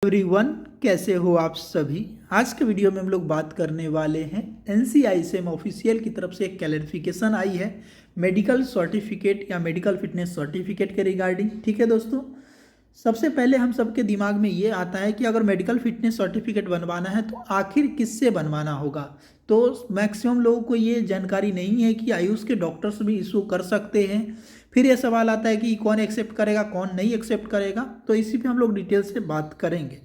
Everyone, कैसे हो आप सभी। आज के वीडियो में हम लोग बात करने वाले हैं एनसीआईएसएम ऑफिशियल की तरफ से एक क्लैरिफिकेशन आई है मेडिकल सर्टिफिकेट या मेडिकल फिटनेस सर्टिफिकेट के रिगार्डिंग। ठीक है दोस्तों, सबसे पहले हम सबके दिमाग में ये आता है कि अगर मेडिकल फिटनेस सर्टिफिकेट बनवाना है तो आखिर किससे बनवाना होगा। तो मैक्सिमम लोगों को ये जानकारी नहीं है कि आयुष के डॉक्टर्स भी इशू कर सकते हैं। फिर ये सवाल आता है कि कौन एक्सेप्ट करेगा कौन नहीं एक्सेप्ट करेगा, तो इसी पे हम लोग डिटेल से बात करेंगे।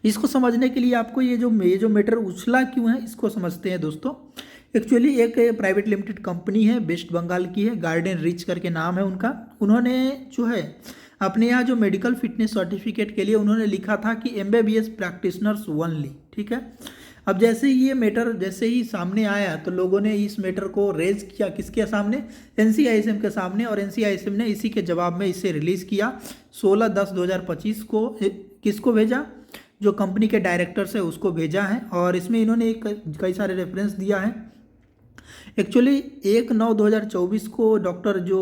इसको समझने के लिए आपको ये जो मैटर उछला क्यों है इसको समझते हैं दोस्तों। एक्चुअली एक प्राइवेट लिमिटेड कंपनी है, वेस्ट बंगाल की है, गार्डन रिच करके नाम है उनका। उन्होंने जो है अपने यहाँ जो मेडिकल फिटनेस सर्टिफिकेट के लिए उन्होंने लिखा था कि एमबीबीएस प्रैक्टिशनर्स ओनली। ठीक है, अब जैसे ये मैटर जैसे ही सामने आया तो लोगों ने इस मैटर को रेज किया किसके सामने, एनसीआईएसएम के सामने, और एनसीआईएसएम ने इसी के जवाब में इसे रिलीज किया 16/10/2025 को। किसको भेजा, जो कंपनी के डायरेक्टर्स है उसको भेजा है, और इसमें इन्होंने कई सारे रेफरेंस दिया है। एक्चुअली 1/9/2024 को डॉक्टर जो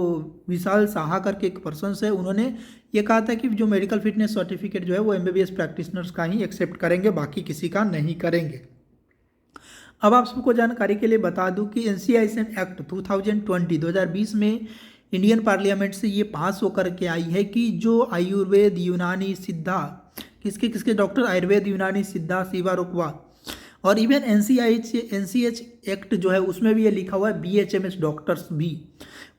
विशाल साहा करके एक पर्सन है, उन्होंने ये कहा था कि जो मेडिकल फिटनेस सर्टिफिकेट जो है वो एमबीबीएस प्रैक्टिशनर्स का ही एक्सेप्ट करेंगे, बाकी किसी का नहीं करेंगे। अब आप सबको जानकारी के लिए बता दूं कि एनसीआईएसएम एक्ट 2020 में इंडियन पार्लियामेंट से ये पास होकर के आई है कि जो आयुर्वेद, यूनानी, सिद्धा, किसके डॉक्टर आयुर्वेद, यूनानी, सिद्धा, सेवा रुकवा, और इवन एनसीएच एक्ट जो है उसमें भी ये लिखा हुआ है बीएचएमएस डॉक्टर्स भी,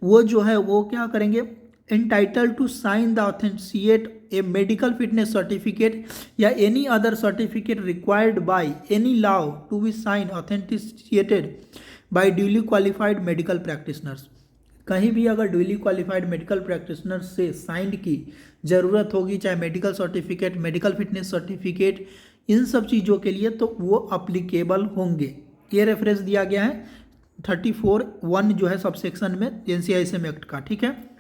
वो जो है वो क्या करेंगे, entitled to sign the authenticate a medical fitness certificate या any other certificate required by any law to be signed authenticated by duly qualified medical practitioners। कहीं भी अगर ड्यूली क्वालिफाइड मेडिकल प्रैक्टिशनर से साइंड की ज़रूरत होगी, चाहे medical certificate, medical fitness certificate, इन सब चीज़ों के लिए तो वो अप्लीकेबल होंगे। ये रेफरेंस दिया गया है 34(1) जो है सबसेक्शन में एनसीआईएसएम एक्ट का। ठीक है,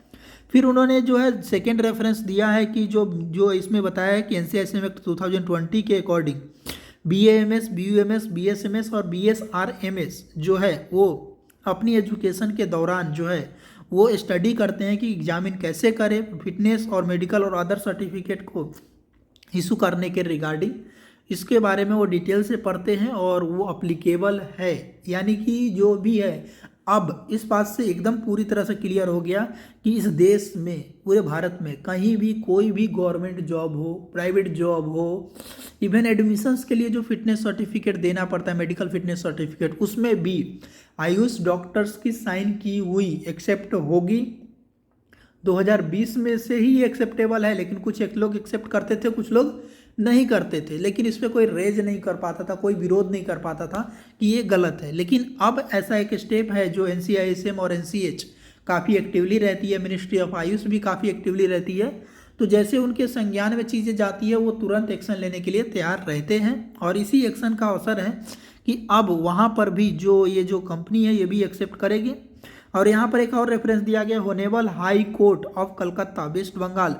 फिर उन्होंने जो है सेकेंड रेफरेंस दिया है कि जो इसमें बताया है कि एनसीआईएसएम एक्ट 2020 के अकॉर्डिंग बीएएमएस, बीयूएमएस, बीएसएमएस और बीएसआरएमएस जो है वो अपनी एजुकेशन के दौरान जो है वो स्टडी करते हैं कि एग्जामिन कैसे करें फिटनेस और मेडिकल और अदर सर्टिफिकेट को इशू करने के रिगार्डिंग। इसके बारे में वो डिटेल से पढ़ते हैं और वो अप्लीकेबल है, यानी कि जो भी है अब इस बात से एकदम पूरी तरह से क्लियर हो गया कि इस देश में, पूरे भारत में कहीं भी कोई भी गवर्नमेंट जॉब हो, प्राइवेट जॉब हो, इवन एडमिशन्स के लिए जो फिटनेस सर्टिफिकेट देना पड़ता है, मेडिकल फिटनेस सर्टिफिकेट, उसमें भी आयुष डॉक्टर्स की साइन की हुई एक्सेप्ट होगी। 2020 में से ही एक्सेप्टेबल है, लेकिन कुछ एक लोग एक्सेप्ट करते थे, कुछ लोग नहीं करते थे, लेकिन इस पर कोई रेज नहीं कर पाता था, कोई विरोध नहीं कर पाता था कि ये गलत है। लेकिन अब ऐसा एक स्टेप है जो एनसीआईएसएम और एनसीएच काफ़ी एक्टिवली रहती है, मिनिस्ट्री ऑफ आयुष भी काफ़ी एक्टिवली रहती है, तो जैसे उनके संज्ञान में चीज़ें जाती है वो तुरंत एक्शन लेने के लिए तैयार रहते हैं। और इसी एक्शन का अवसर है कि अब वहाँ पर भी ये जो कंपनी है ये भी एक्सेप्ट करेगी। और यहाँ पर एक और रेफरेंस दिया गया, honourable high court of Calcutta, West Bengal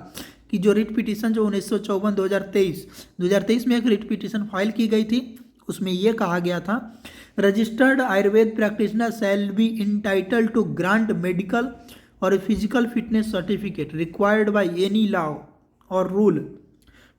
की जो रिट पिटीशन जो 1954-2023 में एक रिट पिटीशन फाइल की गई थी, उसमें यह कहा गया था registered Ayurveda practitioner shall be entitled to grant medical और physical fitness certificate required by any law और रूल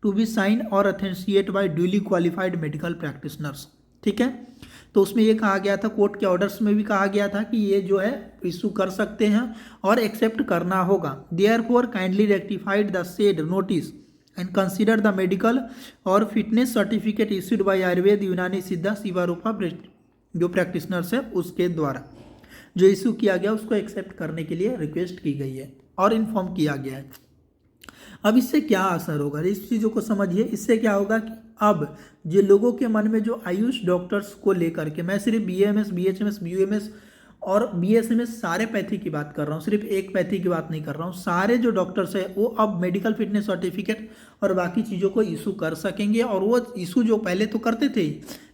टू बी साइन और authenticate by duly qualified medical practitioners. ठीक है, तो उसमें ये कहा गया था, कोर्ट के ऑर्डर्स में भी कहा गया था कि ये जो है इशू कर सकते हैं और एक्सेप्ट करना होगा। Therefore kindly rectified the said notice and consider the medical और fitness certificate issued by Ayurveda, Unani, Siddha, Shiva रूपा जो प्रैक्टिशनर्स है उसके द्वारा जो इशू किया गया उसको एक्सेप्ट करने के लिए रिक्वेस्ट की गई है और इन्फॉर्म किया गया है। अब इससे क्या असर होगा, इस चीज़ों को समझिए। इससे क्या होगा कि अब जो लोगों के मन में जो आयुष डॉक्टर्स को लेकर के, मैं सिर्फ बीएमएस, बीएचएमएस, बीयूएमएस और बीएसएमएस सारे पैथी की बात कर रहा हूँ, सिर्फ एक पैथी की बात नहीं कर रहा हूँ, सारे जो डॉक्टर्स हैं वो अब मेडिकल फिटनेस सर्टिफिकेट और बाकी चीज़ों को इशू कर सकेंगे। और वो इशू जो पहले तो करते थे,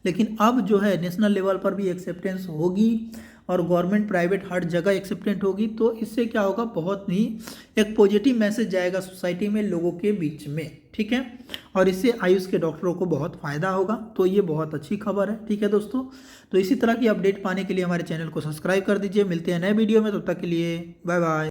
लेकिन अब जो है नेशनल लेवल पर भी एक्सेप्टेंस होगी और गवर्नमेंट प्राइवेट हर जगह एक्सेप्टेंट होगी। तो इससे क्या होगा, बहुत ही एक पॉजिटिव मैसेज जाएगा सोसाइटी में, लोगों के बीच में। ठीक है, और इससे आयुष के डॉक्टरों को बहुत फ़ायदा होगा, तो ये बहुत अच्छी खबर है। ठीक है दोस्तों, तो इसी तरह की अपडेट पाने के लिए हमारे चैनल को सब्सक्राइब कर दीजिए। मिलते हैं नए वीडियो में, तब तक के लिए बाय बाय।